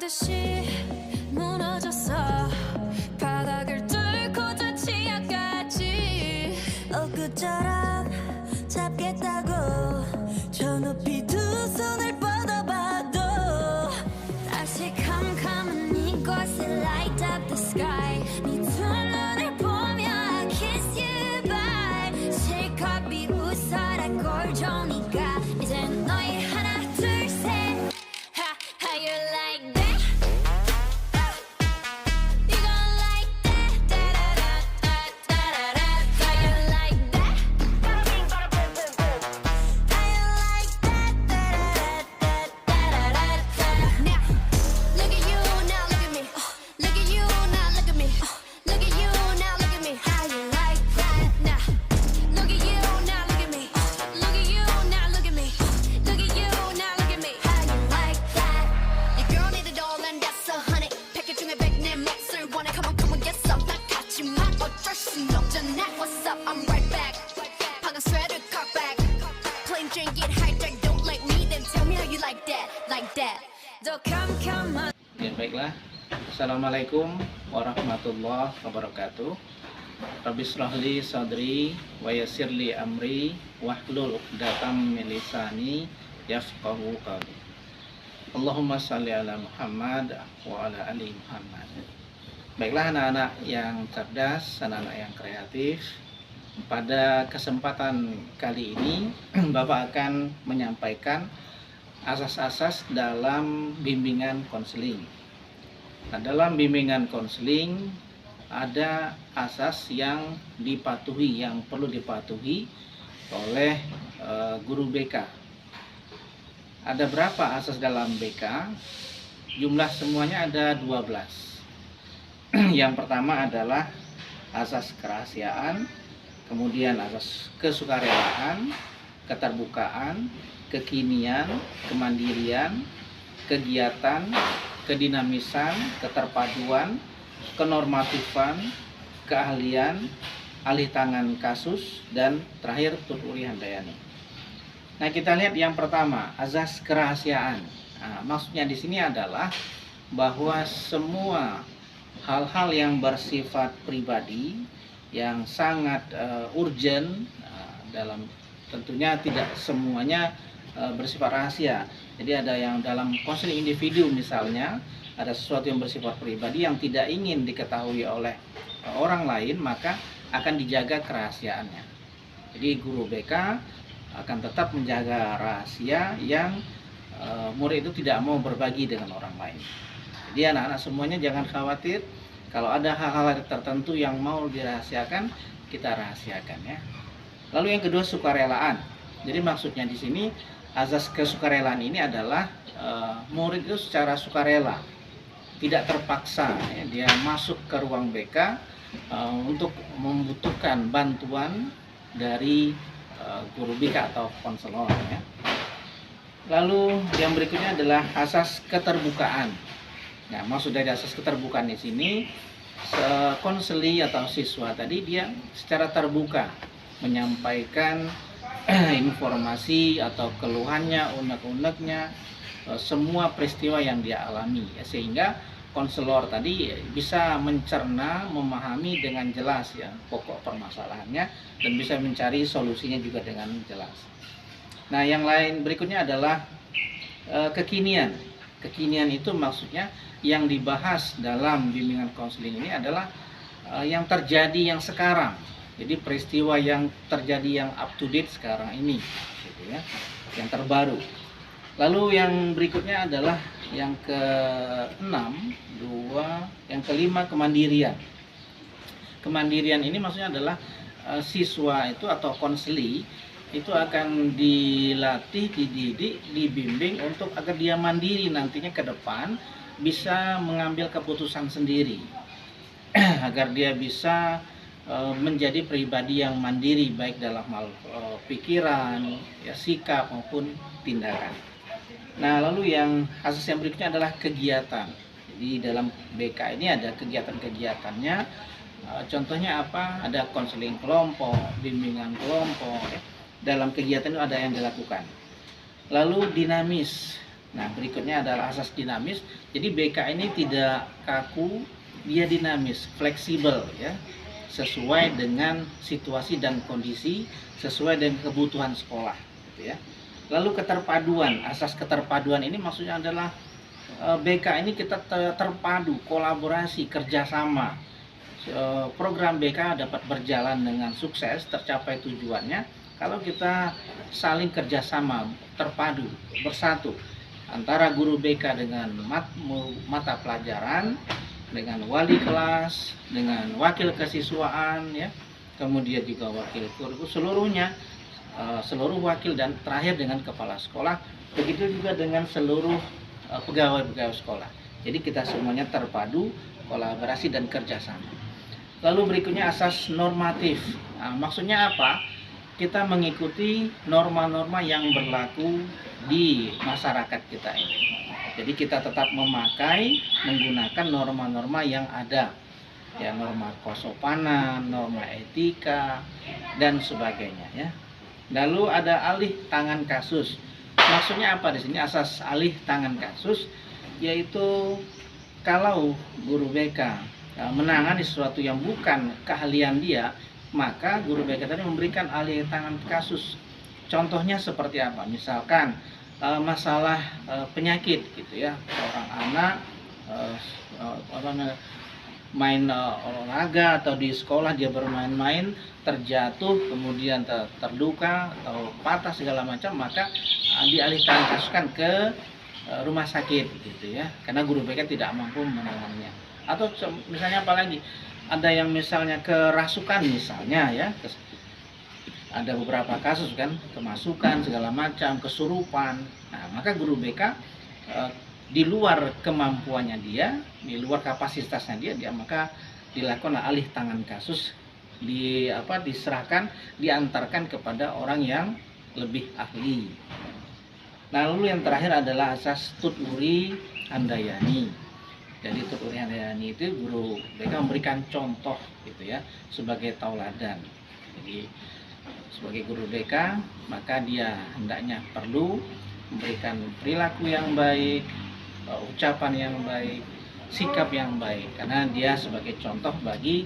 듯이 무너졌어. 바닥을 뚫고 저 치아까지 엊그처럼 잡겠다고 저 높이 두 손을 뻗어봐도 다시 캄캄한 이곳에 light up the sky. 네 두 눈을 보며 I kiss you bye. 실컷 비웃어라 꼴좋으니까 이젠 너희 하나 둘 셋. How you like that? You gon' like that? Da-da-da-da-da-da-da. How you like that? Bada bing, bada boom, boom, boom. How you like that? Da-da-da-da-da-da-da-da. Now, look at you, now look at me. Look at you, now look at me. Look at you, now look at me. How you like that? Now, look at you, now look at me. Look at you, now look at me. Look at you, now look at me. How you like that? Your girl need a doll and that's 100. 패킷 중에 100 내 몫을 원해. Come on, get some. 나같지만 어쩔 순 없잖아. What's up? I'm right back. 방금 sweater cock back. Plain Jane get hijacked. Don't like me, then tell me how you like that. Like that. 더 캄캄한. Ya, baiklah. Assalamualaikum warahmatullahi wabarakatuh. Rabbi shrahli sadri wa yassirli amri wahlul 'uqdatam min lisani yafqahu qawli. Allahumma shalli ala Muhammad wa ala ali Muhammad. Baiklah anak-anak yang cerdas, anak-anak yang kreatif. Pada kesempatan kali ini Bapak akan menyampaikan asas-asas dalam bimbingan konseling. Nah, dalam bimbingan konseling ada asas yang dipatuhi, yang perlu dipatuhi oleh guru BK. Ada berapa asas dalam BK? Jumlah semuanya ada 12. Yang pertama adalah asas kerahasiaan, kemudian asas kesukarelaan, keterbukaan, kekinian, kemandirian, kegiatan, kedinamisan, keterpaduan, kenormatifan, keahlian, alih tangan kasus, dan terakhir tuturi handayani. Nah, kita lihat yang pertama, asas kerahasiaan. Nah, maksudnya di sini adalah bahwa semua hal-hal yang bersifat pribadi yang sangat urgent dalam tentunya tidak semuanya bersifat rahasia. Jadi ada yang dalam konseling individu misalnya ada sesuatu yang bersifat pribadi yang tidak ingin diketahui oleh orang lain, maka akan dijaga kerahasiaannya. Jadi guru BK akan tetap menjaga rahasia yang murid itu tidak mau berbagi dengan orang lain. Jadi anak-anak semuanya jangan khawatir kalau ada hal-hal tertentu yang mau dirahasiakan, kita rahasiakan ya. Lalu yang kedua, sukarelaan. Jadi maksudnya di sini asas kesukarelaan ini adalah murid itu secara sukarela, tidak terpaksa ya, dia masuk ke ruang BK untuk membutuhkan bantuan dari guru BK atau konselor ya. Lalu yang berikutnya adalah asas keterbukaan. Nah, maksud dari asas keterbukaan di sini, konseli atau siswa tadi dia secara terbuka menyampaikan informasi atau keluhannya, unek-uneknya, semua peristiwa yang dia alami ya, sehingga konselor tadi bisa mencerna, memahami dengan jelas ya pokok permasalahannya dan bisa mencari solusinya juga dengan jelas. Nah, yang lain berikutnya adalah kekinian. Kekinian itu maksudnya yang dibahas dalam bimbingan konseling ini adalah yang terjadi yang sekarang. Jadi peristiwa yang terjadi yang up to date sekarang ini, gitu ya, yang terbaru. Lalu yang berikutnya adalah yang keenam, yang kelima, kemandirian. Kemandirian ini maksudnya adalah siswa itu atau konseli itu akan dilatih, dididik, dibimbing untuk agar dia mandiri nantinya ke depan bisa mengambil keputusan sendiri agar dia bisa menjadi pribadi yang mandiri baik dalam hal pikiran, ya, sikap maupun tindakan. Nah, lalu yang asas yang berikutnya adalah kegiatan. Jadi dalam BK ini ada kegiatan-kegiatannya. Contohnya apa? Ada konseling kelompok, bimbingan kelompok. Dalam kegiatan itu ada yang dilakukan. Lalu dinamis. Nah, berikutnya adalah asas dinamis. Jadi BK ini tidak kaku, dia dinamis, fleksibel ya. Sesuai dengan situasi dan kondisi, sesuai dengan kebutuhan sekolah gitu ya. Lalu keterpaduan, asas keterpaduan ini maksudnya adalah BK ini kita terpadu, kolaborasi, kerjasama. Program BK dapat berjalan dengan sukses, tercapai tujuannya kalau kita saling kerjasama, terpadu, bersatu antara guru BK dengan mata pelajaran, dengan wali kelas, dengan wakil kesiswaan ya, kemudian juga wakil guru, seluruhnya, seluruh wakil, dan terakhir dengan kepala sekolah, begitu juga dengan seluruh pegawai-pegawai sekolah. Jadi kita semuanya terpadu, kolaborasi dan kerjasama. Lalu berikutnya asas normatif. Nah, maksudnya apa? Kita mengikuti norma-norma yang berlaku di masyarakat kita ini. Jadi kita tetap menggunakan norma-norma yang ada, ya, norma kesopanan, norma etika dan sebagainya ya. Lalu ada alih tangan kasus. Maksudnya apa di sini asas alih tangan kasus? Yaitu kalau guru BK menangani sesuatu yang bukan keahlian dia, maka guru BK tadi memberikan alih tangan kasus. Contohnya seperti apa? Misalkan masalah penyakit gitu ya, seorang anak main olahraga atau di sekolah dia bermain-main, terjatuh, kemudian terluka atau patah segala macam, maka dialihkan kasuskan ke rumah sakit gitu ya, karena guru BK tidak mampu menanganinya. Atau misalnya apalagi ada yang misalnya kerasukan misalnya ya, ada beberapa kasus kan, kemasukan segala macam, kesurupan. Nah, maka guru BK di luar kemampuannya dia, di luar kapasitasnya dia maka dilakukan alih tangan kasus, diserahkan, diantarkan kepada orang yang lebih ahli. Nah, lalu yang terakhir adalah asas tuturi handayani. Jadi tuturi handayani itu guru BK memberikan contoh gitu ya, sebagai tauladan. Jadi sebagai guru BK maka dia hendaknya perlu memberikan perilaku yang baik, ucapan yang baik, sikap yang baik, karena dia sebagai contoh bagi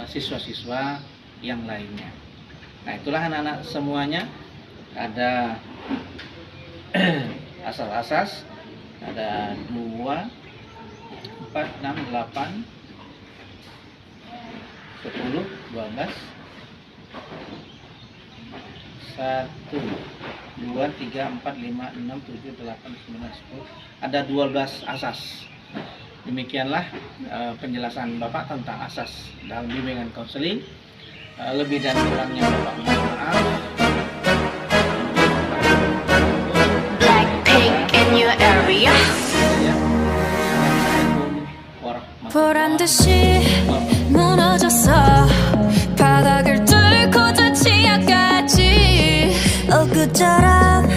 siswa-siswa yang lainnya. Nah, itulah anak-anak semuanya, ada asas-asas, ada 2, 4, 6, 8, 10, 12, 1, 2, 3, 4, 5, 6, 7, 8, 9, 10. Ada 12 asas. Demikianlah penjelasan Bapak tentang asas dalam bimbingan konseling. Lebih dan kurangnya Bapak mohon maaf. Blackpink in your area. 보란 듯이 무너졌어 바닥을 뚫고 저 지하까지 엊그처럼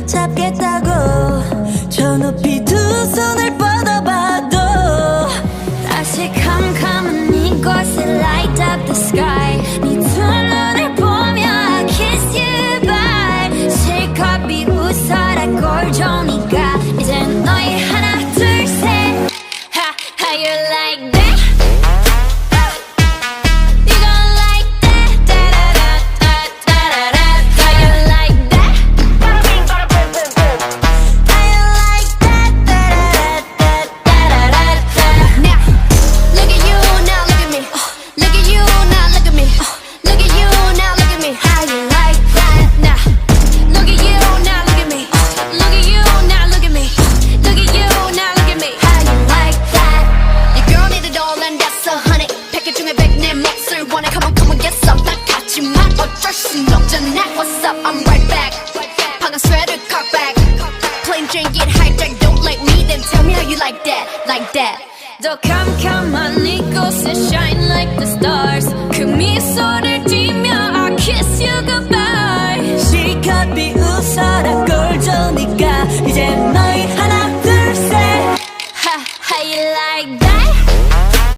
잡겠다고 저 높이 두 손을 뻗어봐도 다시 캄캄한 이곳에 light up the sky 네 두 눈을 보며 I kiss you bye 실컷 비웃어라 꼴 좋으니까 이젠 너희 하나 둘 셋 How you like that? You gon' like that? Da da da da da da da. How you like that? Bada bing, bada boom, boom, boom. How you like that? Da da da da da da da. Now, look at you, now look at me. Look at you, now look at me. Look at you, now look at me. How you like that? Now, look at you, now look at me. Look at you, now look at me. Look at you, now look at me. How you like that? Girl need a doll and that's 100 패킷 중에 100 내 몫을 원해 Come on get some 나 같지만 어쩔 순 없잖아 What's up I'm right back 방금 sweater cut back Plain drink get hijacked Don't like me then tell me how you like that 더 캄캄한 이곳에 shine like the stars 그 미소를 띠며 I kiss you goodbye 실컷 비웃어라